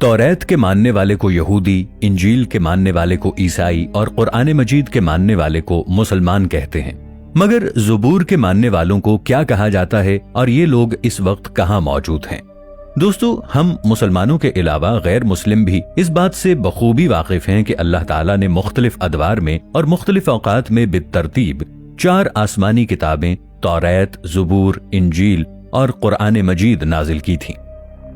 तौरात के मानने वाले को यहूदी, इंजील के मानने वाले को ईसाई और कुरान मजीद के मानने वाले को मुसलमान कहते हैं। मगर ज़बूर के मानने वालों को क्या कहा जाता है और ये लोग इस वक्त कहाँ मौजूद हैं? दोस्तों, हम मुसलमानों के अलावा गैर मुस्लिम भी इस बात से बखूबी वाकिफ हैं कि अल्लाह ताला ने मुख्तलिफ अदवार में और मुख्तलिफ औकात में बितरतीब 4 आसमानी किताबें तौरात, ज़बूर, इंजील और कुरान मजीद नाजिल की थीं।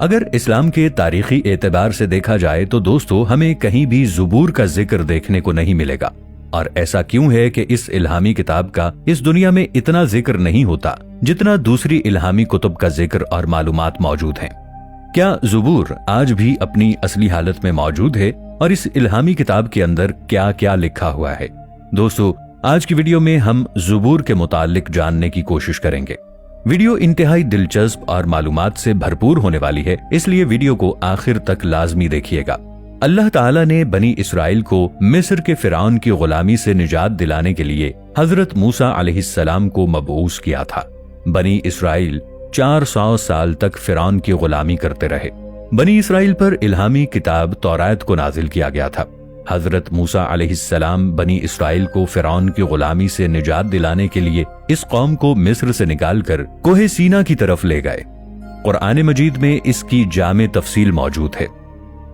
अगर इस्लाम के तारीखी एतबार से देखा जाए तो दोस्तों, हमें कहीं भी ज़बूर का जिक्र देखने को नहीं मिलेगा। और ऐसा क्यों है कि इस इल्हामी किताब का इस दुनिया में इतना जिक्र नहीं होता जितना दूसरी इल्हामी कुतुब का जिक्र और मालूमात मौजूद हैं? क्या ज़बूर आज भी अपनी असली हालत में मौजूद है और इस इल्हामी किताब के अंदर क्या क्या लिखा हुआ है? दोस्तों, आज की वीडियो में हम ज़बूर के मुतालिक जानने की कोशिश करेंगे। वीडियो इंतहाई दिलचस्प और मालूमात से भरपूर होने वाली है, इसलिए वीडियो को आखिर तक लाजमी देखिएगा। अल्लाह ताला ने बनी इसराइल को मिस्र के फिरौन की गुलामी से निजात दिलाने के लिए हजरत मूसा अलैहिस्सलाम को मबऊस किया था। बनी इसराइल 400 साल तक फिरौन की गुलामी करते रहे। बनी इसराइल पर इल्हामी किताब तौरात को नाजिल किया गया था। हजरत मूसा अलैहिस्सलाम बनी इसराइल को फिरौन की गुलामी से निजात दिलाने के लिए इस कौम को मिस्र से निकालकर कोहे सीना की तरफ ले गए। कुरान मजीद में इसकी जामे तफसील मौजूद है।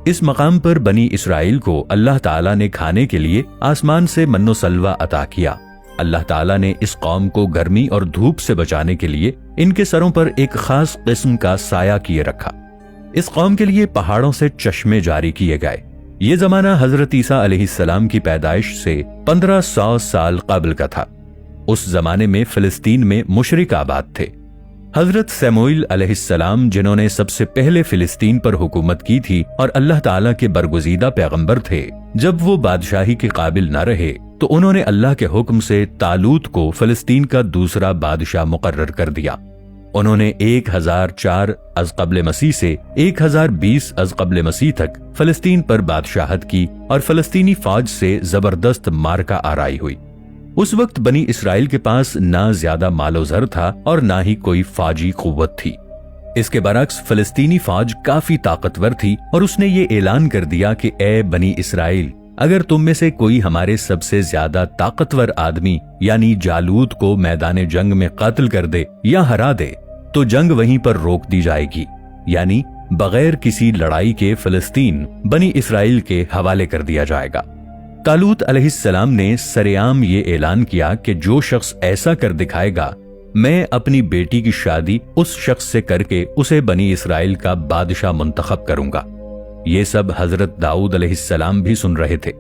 इस मकाम पर बनी इसराइल को अल्लाह ताला ने खाने के लिए आसमान से मन्नो सलवा अता किया। अल्लाह ताला ने इस कौम को गर्मी और धूप से बचाने के लिए इनके सरों पर एक खास किस्म का साया किए रखा। इस कौम के लिए पहाड़ों से चश्मे जारी किए गए। ये जमाना हजरत ईसा अलैहिस्सलाम की पैदाइश से 1500 साल कबल का था। उस जमाने में फिलिस्तीन में मुशरिक आबाद थे। हजरत सैमुएल अलैहिस्सलाम, जिन्होंने सबसे पहले फिलिस्तीन पर हुकूमत की थी और अल्लाह ताला के बरगुज़ीदा पैगंबर थे, जब वो बादशाही के काबिल न रहे तो उन्होंने अल्लाह के हुक्म से तालूत को फिलिस्तीन का दूसरा बादशाह मुकर्रर कर दिया। उन्होंने 1004 अज़ क़ब्ल मसीह से 1020 अज़ क़ब्ल मसीह तक फिलिस्तीन पर बादशाहत की और फिलिस्तीनी फौज से जबरदस्त मार्का आराई हुई। उस वक्त बनी इसराइल के पास ना ज्यादा मालो ज़र था और ना ही कोई फौजी कुव्वत थी। इसके बरक्स फिलिस्तीनी फौज काफी ताकतवर थी और उसने ये ऐलान कर दिया कि ए बनी इसराइल, अगर तुम में से कोई हमारे सबसे ज्यादा ताकतवर आदमी यानी जालूत को मैदान जंग में कत्ल कर दे या हरा दे तो जंग वहीं पर रोक दी जाएगी, यानी बगैर किसी लड़ाई के फिलिस्तीन बनी इसराइल के हवाले कर दिया जाएगा। तालूत अलैहिस्सलाम ने सरेआम ये ऐलान किया कि जो शख्स ऐसा कर दिखाएगा, मैं अपनी बेटी की शादी उस शख्स से करके उसे बनी इसराइल का बादशाह मुंतखब करूंगा। ये सब हजरत दाऊद अलैहिस्सलाम भी सुन रहे थे।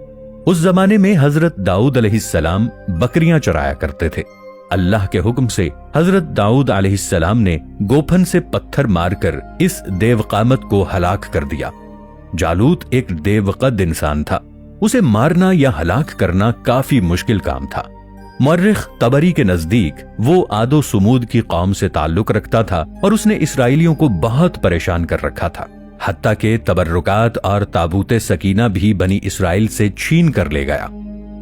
उस जमाने में हजरत दाऊद अलैहिस्सलाम बकरियां चराया करते थे। अल्लाह के हुक्म से हजरत दाऊद अलैहिस्सलाम ने गोफन से पत्थर मारकर इस देवकामत को हलाक कर दिया। जालूत एक देवकद इंसान था। उसे मारना या हलाक करना काफी मुश्किल काम था। मुअर्रिख तबरी के नजदीक वो आदो सुमूद की कौम से ताल्लुक रखता था और उसने इसराइलियों को बहुत परेशान कर रखा था। हत्ता के तबर्रुकात और ताबूते सकीना भी बनी इसराइल से छीन कर ले गया।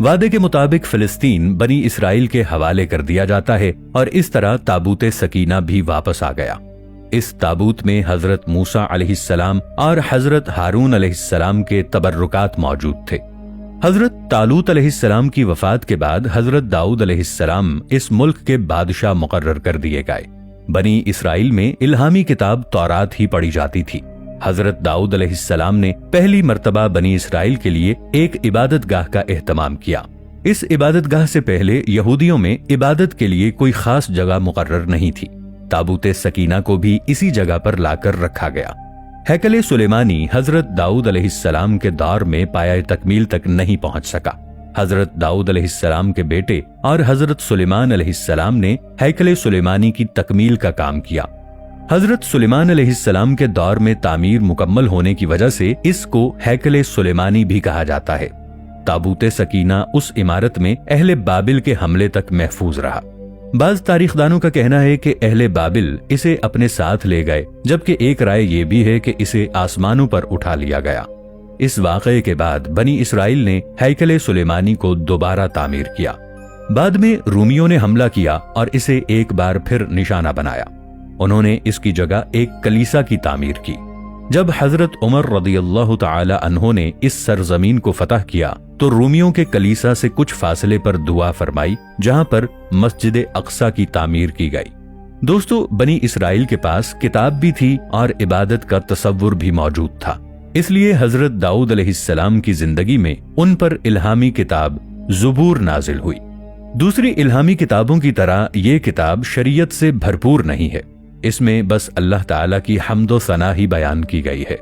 वादे के मुताबिक फिलिस्तीन बनी इसराइल के हवाले कर दिया जाता है और इस तरह ताबूते सकीना भी वापस आ गया। इस ताबूत में हजरत मूसा अलैहिस्सलाम और हजरत हारून अलैहिस्सलाम के तबर्रुकात मौजूद थे। हजरत तालूत अलैहिस्सलाम की वफात के बाद हजरत दाऊद अलैहिस्सलाम इस मुल्क के बादशाह मुकर्रर कर दिए गए। बनी इसराइल में इल्हामी किताब तौरात ही पढ़ी जाती थी। हजरत दाऊद अलैहिस्सलाम ने पहली मर्तबा बनी इसराइल के लिए एक इबादत गाह का एहतमाम किया। इस इबादत गाह से पहले यहूदियों में इबादत के लिए कोई खास जगह मुकर्रर नहीं थी। ताबूते सकीना को भी इसी जगह पर लाकर रखा गया। हैकले सुलेमानी हजरत दाऊद अलैहिस्सलाम के दौर में पाया तकमील तक नहीं पहुंच सका। हजरत दाऊद अलैहिस्सलाम के बेटे और हजरत सुलेमान अलैहिस्सलाम ने हैकले सुलेमानी की तकमील का काम किया। हजरत सुलेमान अलैहिस्सलाम के दौर में तामीर मुकम्मल होने की वजह से इसको हैकले सुलेमानी भी कहा जाता है। ताबूते सकीना उस इमारत में अहले बाबिल के हमले तक महफूज रहा। बाज तारीखदानों का कहना है कि अहले बाबिल इसे अपने साथ ले गए, जबकि एक राय ये भी है कि इसे आसमानों पर उठा लिया गया। इस वाक़ये के बाद बनी इसराइल ने हैकले सुलेमानी को दोबारा तामीर किया। बाद में रूमियों ने हमला किया और इसे एक बार फिर निशाना बनाया। उन्होंने इसकी जगह एक कलीसा की तामीर की। جب حضرت عمر رضی اللہ تعالی عنہ نے اس سرزمین کو فتح کیا تو رومیوں کے کلیسا سے کچھ فاصلے پر دعا فرمائی جہاں پر مسجد اقصی کی تعمیر کی گئی۔ دوستو، بنی اسرائیل کے پاس کتاب بھی تھی اور عبادت کا تصور بھی موجود تھا، اس لیے حضرت داؤد علیہ السلام کی زندگی میں ان پر الہامی کتاب زبور نازل ہوئی۔ دوسری الہامی کتابوں کی طرح یہ کتاب شریعت سے بھرپور نہیں ہے، اس میں بس اللہ تعالیٰ کی حمد و ثنا ہی بیان کی گئی ہے۔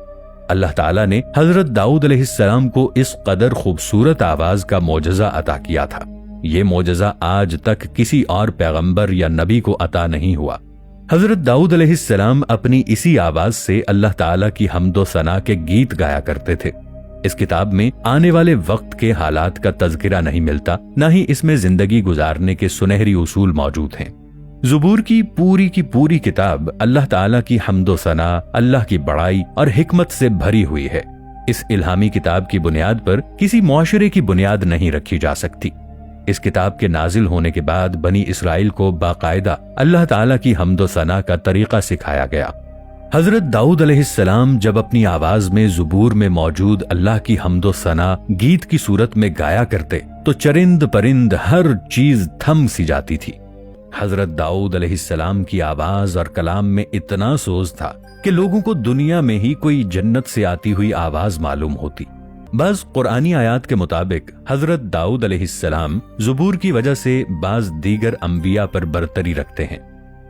اللہ تعالیٰ نے حضرت داؤد علیہ السلام کو اس قدر خوبصورت آواز کا معجزہ عطا کیا تھا، یہ معجزہ آج تک کسی اور پیغمبر یا نبی کو عطا نہیں ہوا۔ حضرت داؤد علیہ السلام اپنی اسی آواز سے اللہ تعالیٰ کی حمد و ثنا کے گیت گایا کرتے تھے۔ اس کتاب میں آنے والے وقت کے حالات کا تذکرہ نہیں ملتا، نہ ہی اس میں زندگی گزارنے کے سنہری اصول موجود ہیں۔ زبور کی پوری کتاب اللہ تعالیٰ کی حمد و ثنا، اللہ کی بڑائی اور حکمت سے بھری ہوئی ہے۔ اس الہامی کتاب کی بنیاد پر کسی معاشرے کی بنیاد نہیں رکھی جا سکتی۔ اس کتاب کے نازل ہونے کے بعد بنی اسرائیل کو باقاعدہ اللہ تعالیٰ کی حمد و ثنا کا طریقہ سکھایا گیا۔ حضرت داؤد علیہ السلام جب اپنی آواز میں زبور میں موجود اللہ کی حمد و ثنا گیت کی صورت میں گایا کرتے تو چرند پرند ہر چیز تھم سی جاتی تھی۔ حضرت داؤد علیہ السلام کی آواز اور کلام میں اتنا سوز تھا کہ لوگوں کو دنیا میں ہی کوئی جنت سے آتی ہوئی آواز معلوم ہوتی۔ بعض قرآنی آیات کے مطابق حضرت داؤد علیہ السلام زبور کی وجہ سے بعض دیگر انبیاء پر برتری رکھتے ہیں۔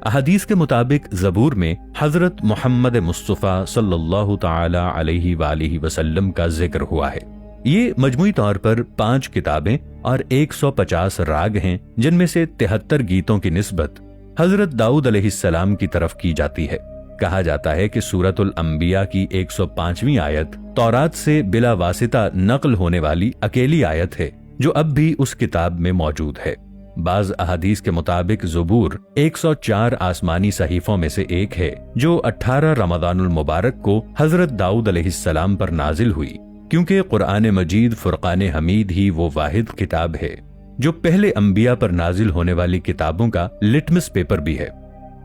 احادیث کے مطابق زبور میں حضرت محمد مصطفیٰ صلی اللہ تعالی علیہ وآلہ وسلم کا ذکر ہوا ہے۔ یہ مجموعی طور پر 5 کتابیں اور 150 راگ ہیں، جن میں سے 73 گیتوں کی نسبت حضرت داؤد علیہ السلام کی طرف کی جاتی ہے۔ کہا جاتا ہے کہ سورۃ الانبیاء کی 105ویں آیت تورات سے بلا واسطہ نقل ہونے والی اکیلی آیت ہے جو اب بھی اس کتاب میں موجود ہے۔ بعض احادیث کے مطابق زبور 104 آسمانی صحیفوں میں سے ایک ہے جو 18 رمضان المبارک کو حضرت داؤد علیہ السلام پر نازل ہوئی، کیونکہ قرآن مجید فرقان حمید ہی وہ واحد کتاب ہے جو پہلے انبیاء پر نازل ہونے والی کتابوں کا لٹمس پیپر بھی ہے۔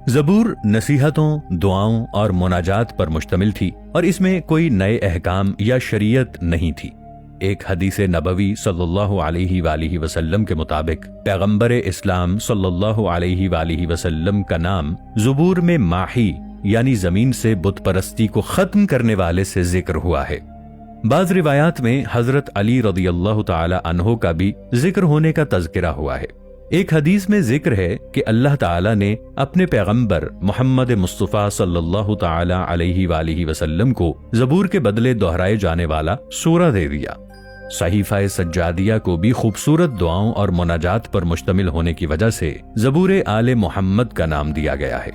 زبور نصیحتوں، دعاؤں اور مناجات پر مشتمل تھی اور اس میں کوئی نئے احکام یا شریعت نہیں تھی۔ ایک حدیث نبوی صلی اللہ علیہ وآلہ وسلم کے مطابق پیغمبر اسلام صلی اللہ علیہ وآلہ وسلم کا نام زبور میں ماحی یعنی زمین سے بت پرستی کو ختم کرنے والے سے ذکر ہوا ہے۔ بعض روایات میں حضرت علی رضی اللہ تعالی عنہ کا بھی ذکر ہونے کا تذکرہ ہوا ہے۔ ایک حدیث میں ذکر ہے کہ اللہ تعالی نے اپنے پیغمبر محمد مصطفیٰ صلی اللہ تعالی علیہ وآلہ وسلم کو زبور کے بدلے دہرائے جانے والا سورہ دے دیا۔ صحیفہ سجادیہ کو بھی خوبصورت دعاؤں اور مناجات پر مشتمل ہونے کی وجہ سے زبور آل محمد کا نام دیا گیا ہے۔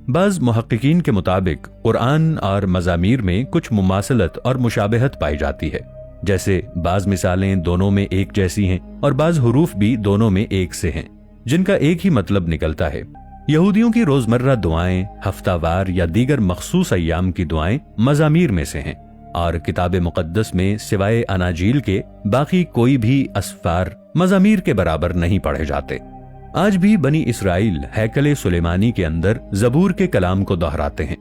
بعض محققین کے مطابق قرآن اور مزامیر میں کچھ مماثلت اور مشابہت پائی جاتی ہے، جیسے بعض مثالیں دونوں میں ایک جیسی ہیں اور بعض حروف بھی دونوں میں ایک سے ہیں، جن کا ایک ہی مطلب نکلتا ہے۔ یہودیوں کی روزمرہ دعائیں، ہفتہ وار یا دیگر مخصوص ایام کی دعائیں مزامیر میں سے ہیں، اور کتاب مقدس میں سوائے اناجیل کے باقی کوئی بھی اسفار مزامیر کے برابر نہیں پڑھے جاتے۔ آج بھی بنی اسرائیل ہیکل سلیمانی کے اندر زبور کے کلام کو دہراتے ہیں۔